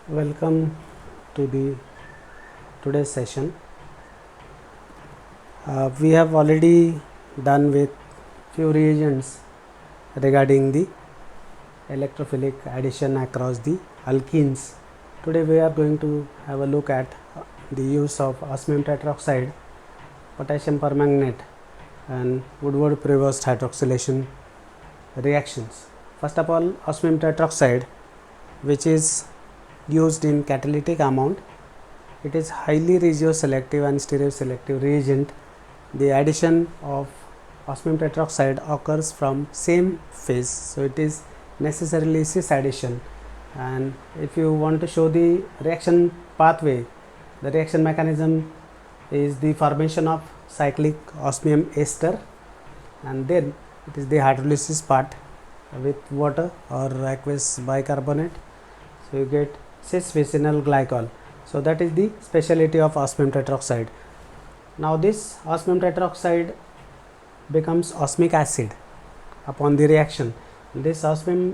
Welcome to the today's session. We have already done with few reagents regarding the electrophilic addition across the alkenes. Today we are going to have a look at the use of osmium tetroxide, potassium permanganate and Woodward-Prevost hydroxylation reactions. First of all, osmium tetroxide, which is used in catalytic amount. It is highly regioselective and stereoselective reagent. The addition of osmium tetroxide occurs from same phase, so it is necessarily cis addition. And if you want to show the reaction pathway, the reaction mechanism is the formation of cyclic osmium ester, and then it is the hydrolysis part with water or aqueous bicarbonate, so you get cis vicinal glycol. So that is the speciality of osmium tetroxide. Now this osmium tetroxide becomes osmic acid upon the reaction. This osmic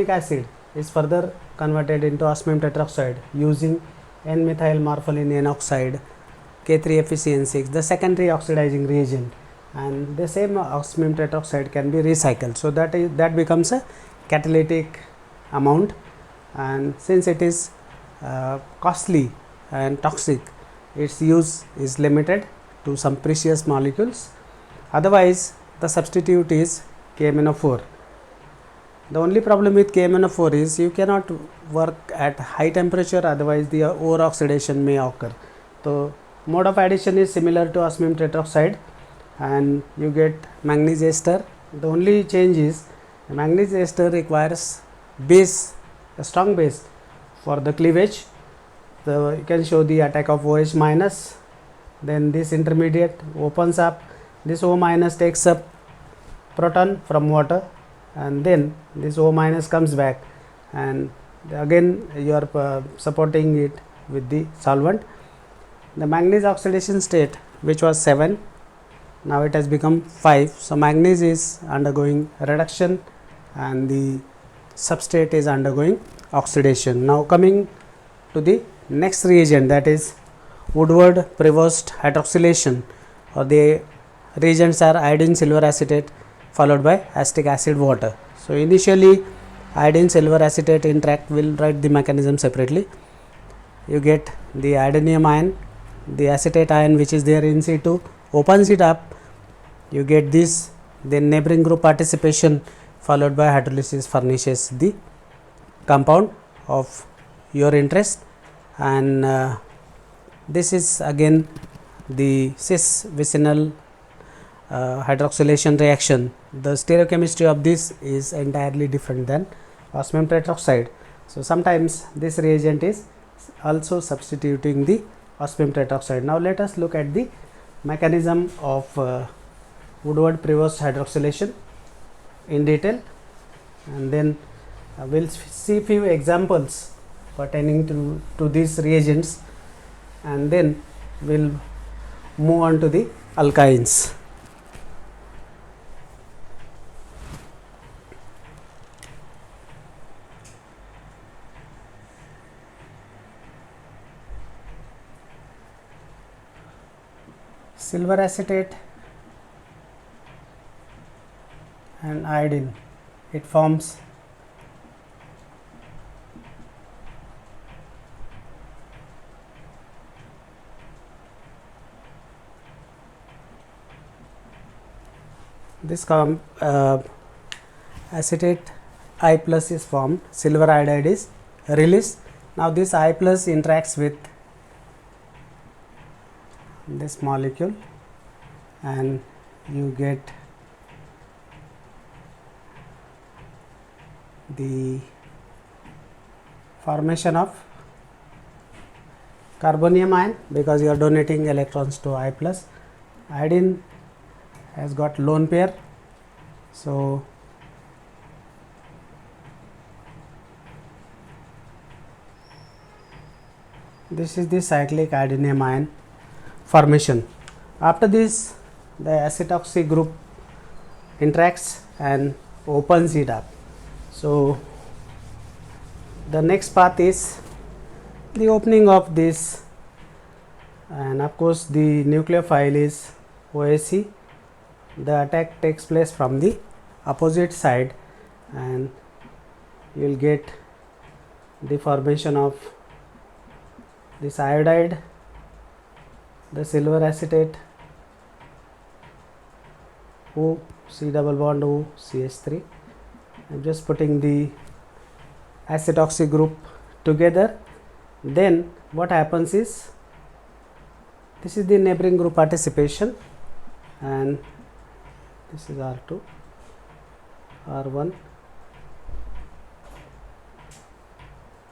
acid is further converted into osmium tetroxide using N-methyl morpholine N oxide, K3FeCN6, the secondary oxidizing reagent, and the same osmium tetroxide can be recycled. So that becomes a catalytic amount, and since it is costly and toxic, its use is limited to some precious molecules. Otherwise, the substitute is KMnO4. The only problem with KMnO4 is you cannot work at high temperature, otherwise the over oxidation may occur. So mode of addition is similar to osmium tetroxide, and you get manganese ester. The only change is manganese ester requires base, a strong base for the cleavage. So you can show the attack of OH minus, then this intermediate opens up, this O minus takes up proton from water, and then this O minus comes back, and again you are supporting it with the solvent. The manganese oxidation state, which was 7, now it has become 5. So manganese is undergoing reduction and the substrate is undergoing oxidation. Now coming to the next reagent, that is Woodward-Prevost hydroxylation, or the reagents are iodine silver acetate followed by acetic acid water. So initially iodine silver acetate interact, will write the mechanism separately. You get the iodinium ion, the acetate ion which is there in situ opens it up, you get this, then neighboring group participation followed by hydrolysis furnishes the compound of your interest, and this is again the cis vicinal hydroxylation reaction. The stereochemistry of this is entirely different than osmium tetroxide. So sometimes this reagent is also substituting the osmium tetroxide. Now let us look at the mechanism of Woodward-Prevost hydroxylation in detail, and then we'll see few examples pertaining to these reagents, and then we'll move on to the alkynes. Silver acetate and iodine, it forms this acetate I plus is formed, silver iodide is released. Now this I plus interacts with this molecule and you get the formation of carbonium ion because you are donating electrons to I plus. Iodine has got lone pair, so this is the cyclic iodinium ion formation. After this, the acetoxy group interacts and opens it up. So the next path is the opening of this, and of course the nucleophile is OSC. The attack takes place from the opposite side, and you will get the formation of this iodide, the silver acetate, O, C double bond O, CH3. I am just putting the acetoxy group together. Then what happens is, this is the neighboring group participation, and this is R2, R1,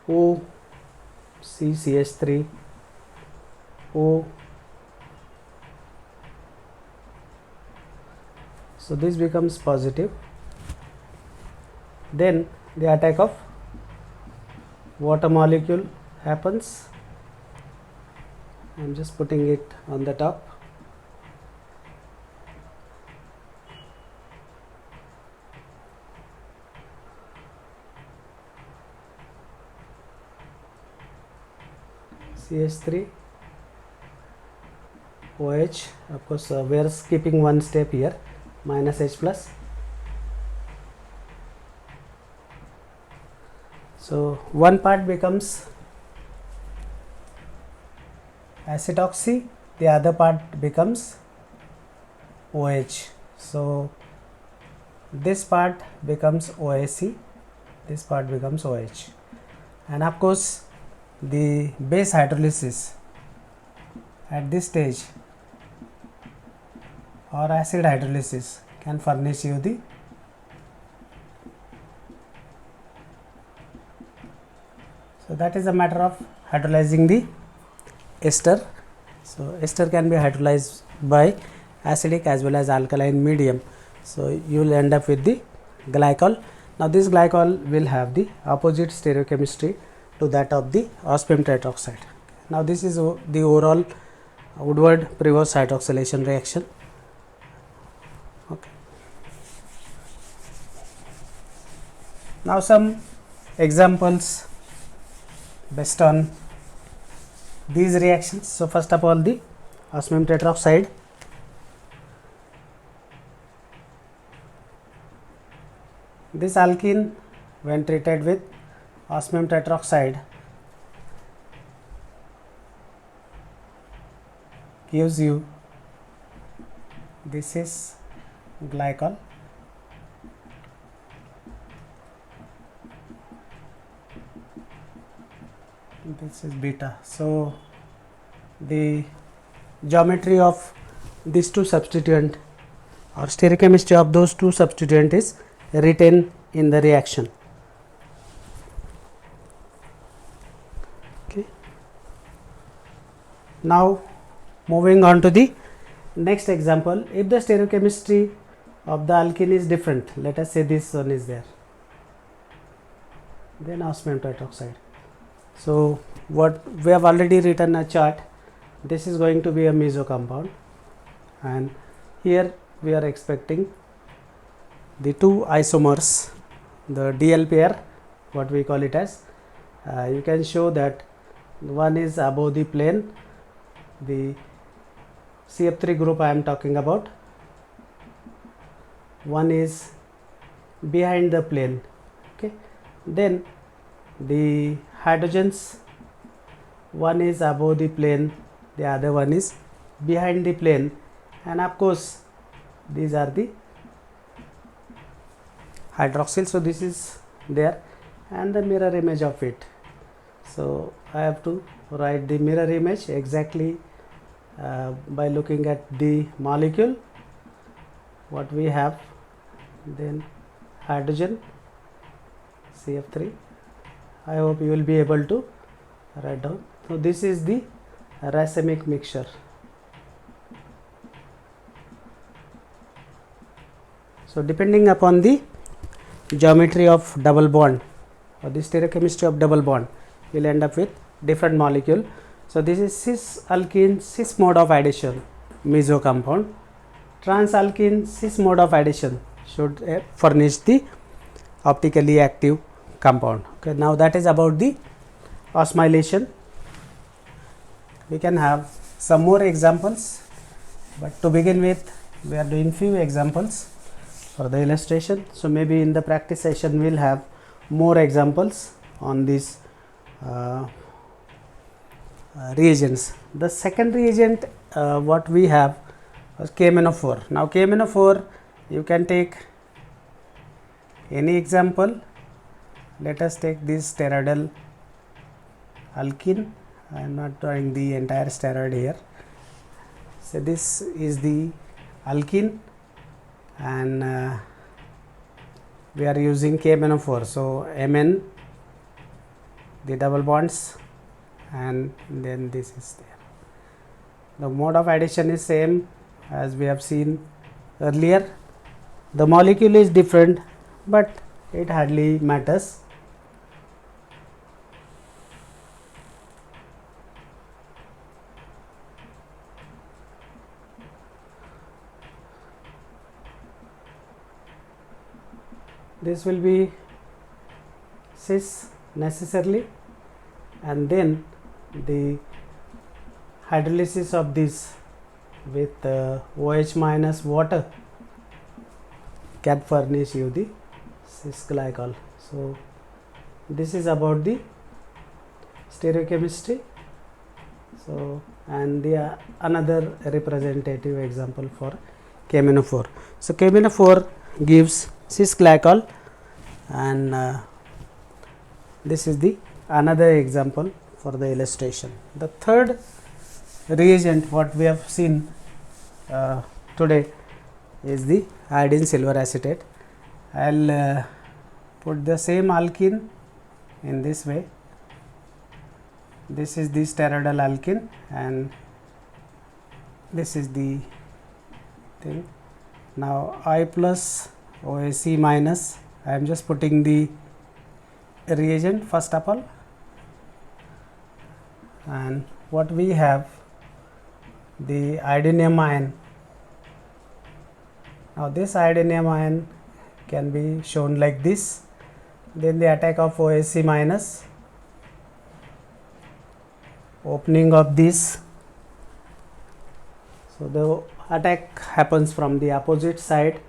O, C, CH3, O. So this becomes positive. Then the attack of water molecule happens. I am just putting it on the top. CH3, OH, of course we are skipping one step here, minus H plus. So one part becomes acetoxy, the other part becomes OH. So this part becomes OSC, this part becomes OH, and of course the base hydrolysis at this stage or acid hydrolysis can furnish you the so that is a matter of hydrolyzing the ester. So ester can be hydrolyzed by acidic as well as alkaline medium. So you will end up with the glycol. Now this glycol will have the opposite stereochemistry to that of the osmium tetroxide. Now this is the overall Woodward-Prevost hydroxylation reaction. Okay. Now some examples based on these reactions. So first of all, the osmium tetroxide. This alkene, when treated with osmium tetroxide, gives you, this is glycol, this is beta. So the geometry of these two substituent or stereochemistry of those two substituent is written in the reaction. Okay. Now moving on to the next example. If the stereochemistry of the alkene is different, let us say this one is there, then osmium tetroxide. So what we have already written a chart, this is going to be a meso compound, and here we are expecting the two isomers, the DL pair, what we call it as, you can show that one is above the plane, the CF3 group I am talking about, one is behind the plane. Okay. Then the hydrogens, one is above the plane, the other one is behind the plane, and of course these are the hydroxyl. So this is there, and the mirror image of it. So I have to write the mirror image exactly by looking at the molecule what we have, then hydrogen CF3. I hope you will be able to write down. So this is the racemic mixture. So depending upon the geometry of double bond or the stereochemistry of double bond, you will end up with different molecule. So this is cis alkene cis mode of addition meso compound. Trans alkene cis mode of addition should furnish the optically active compound. Okay, now that is about the osmylation we can have some more examples, but to begin with we are doing few examples for the illustration. So maybe in the practice session we'll have more examples on these reagents. The second reagent what we have was KMnO4. Now KMnO4, you can take any example. Let us take this steroidal alkene. I am not drawing the entire steroid here. So this is the alkene, and we are using KMnO4. So Mn, the double bonds, and then this is there. The mode of addition is same as we have seen earlier. The molecule is different, but it hardly matters. This will be cis necessarily, and then the hydrolysis of this with OH minus water can furnish you the cis glycol. So this is about the stereochemistry. So and the another representative example for KMnO4. So KMnO4 gives cis glycol, and this is the another example for the illustration. The third reagent what we have seen today is the iodine silver acetate. I'll put the same alkene in this way. This is the steroidal alkene, and this is the thing. Now I plus OAC minus, I am just putting the reagent first of all, and what we have, the iodinium ion. Now this iodinium ion can be shown like this, then the attack of OAC minus, opening of this. So the attack happens from the opposite side,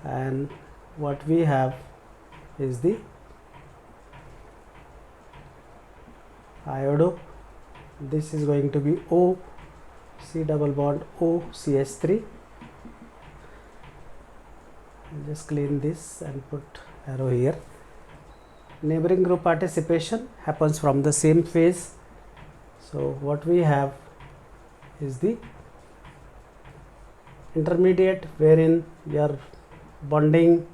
and what we have is the iodo. This is going to be O C double bond O CH3. I'll just clean this and put arrow here. Neighboring group participation happens from the same phase. So what we have is the intermediate wherein we are bonding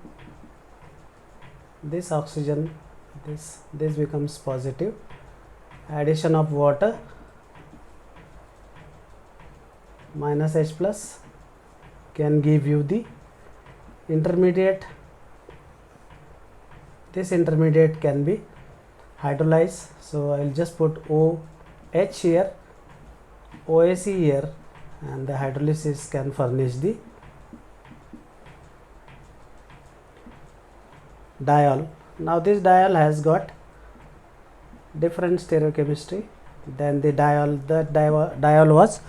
this oxygen, this becomes positive. Addition of water minus H plus can give you the intermediate. This intermediate can be hydrolyzed. So I will just put OH here, OAC here, and the hydrolysis can furnish the diol. Now this diol has got different stereochemistry than the diol. The diol was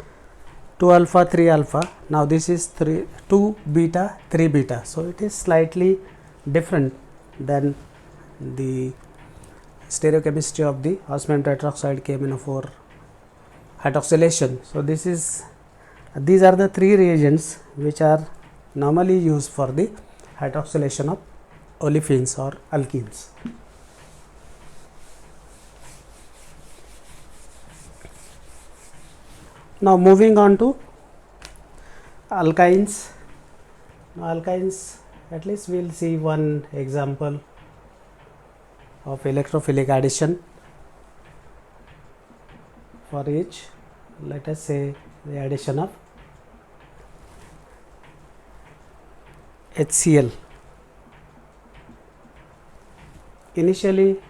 2 alpha 3 alpha. Now this is 2 beta 3 beta. So it is slightly different than the stereochemistry of the osmium tetroxide KMnO4 hydroxylation. So these are the three reagents which are normally used for the hydroxylation of olefins or alkenes. Now moving on to alkynes. Now alkynes, at least we will see one example of electrophilic addition for each. Let us say the addition of HCl. Initially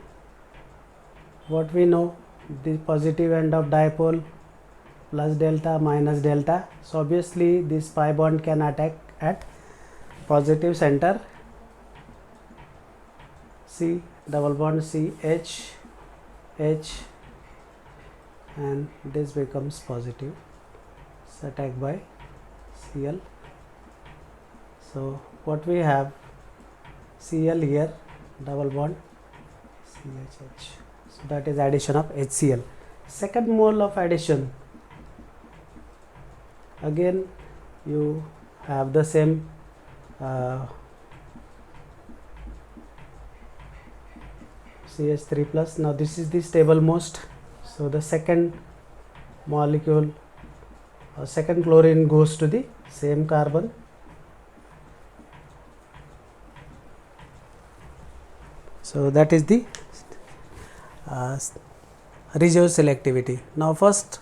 what we know, the positive end of dipole plus delta minus delta. So obviously this pi bond can attack at positive center, C double bond C H H and this becomes positive. It's attacked by Cl. So what we have, Cl here, double bond CHH. So that is addition of HCl. Second mole of addition, again you have the same CH3 plus. Now this is the stable most, so the second molecule or second chlorine goes to the same carbon. So that is the reserve selectivity. Now first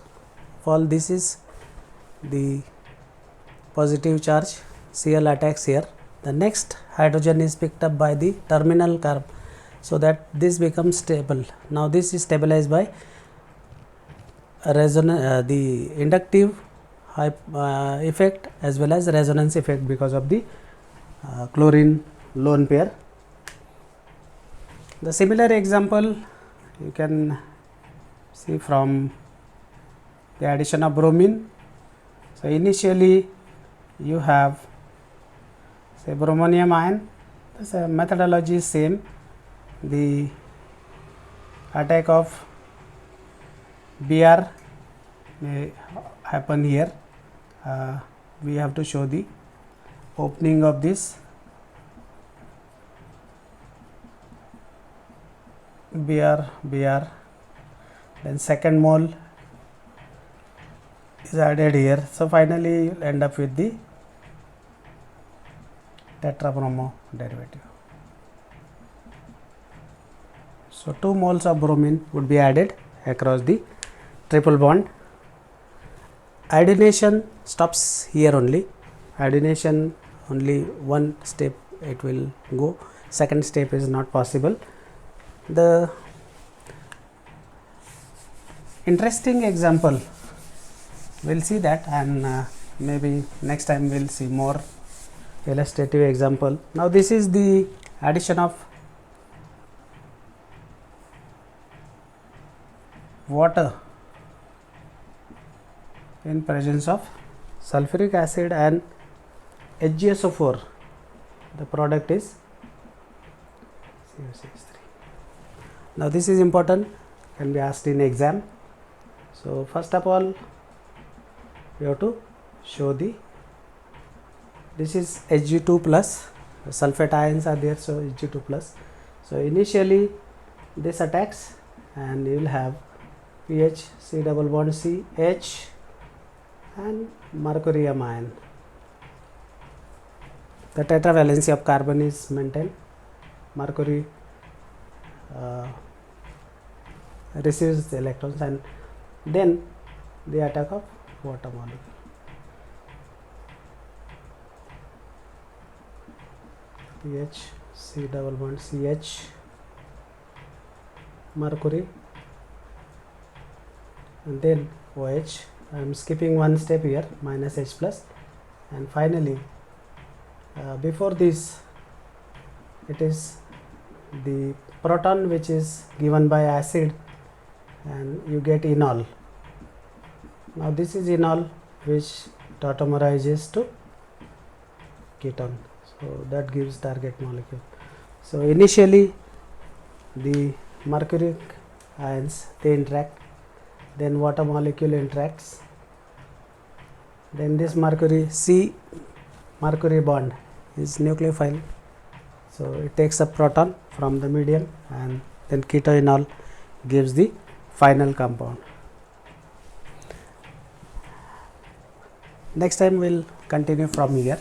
of all, this is the positive charge, Cl attacks here. The next hydrogen is picked up by the terminal carbon, so that this becomes stable. Now this is stabilized by the inductive effect as well as resonance effect because of the chlorine lone pair. The similar example you can see from the addition of bromine. So initially you have, say, bromonium ion. The methodology is same. The attack of Br may happen here. We have to show the opening of this Br, then second mole is added here. So finally you will end up with the tetrabromo derivative. So 2 moles of bromine would be added across the triple bond. Iodination stops here only. Iodination only one step it will go, second step is not possible. The interesting example, we'll see that, and maybe next time we'll see more illustrative example. Now this is the addition of water in presence of sulfuric acid and HgSO4. The product is COCH3. Now this is important, can be asked in exam. So first of all, we have to show this is Hg2 plus, sulfate ions are there, so Hg2 plus. So initially this attacks and you will have pH, C double bond C, H and mercurium ion. The tetravalency of carbon is maintained. Mercury receives the electrons, and then the attack of water molecule. pH, C double bond CH, mercury, and then OH. I am skipping one step here, minus H plus, and finally before this it is the proton which is given by acid and you get enol. Now this is enol which tautomerizes to ketone, so that gives target molecule. So initially the mercuric ions they interact, then water molecule interacts, then this mercury C mercury bond is nucleophile, so it takes a proton from the medium and then ketoenol gives the final compound. Next time we'll continue from here.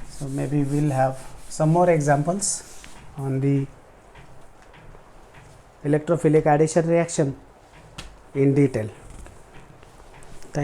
So maybe we'll have some more examples on the electrophilic addition reaction in detail.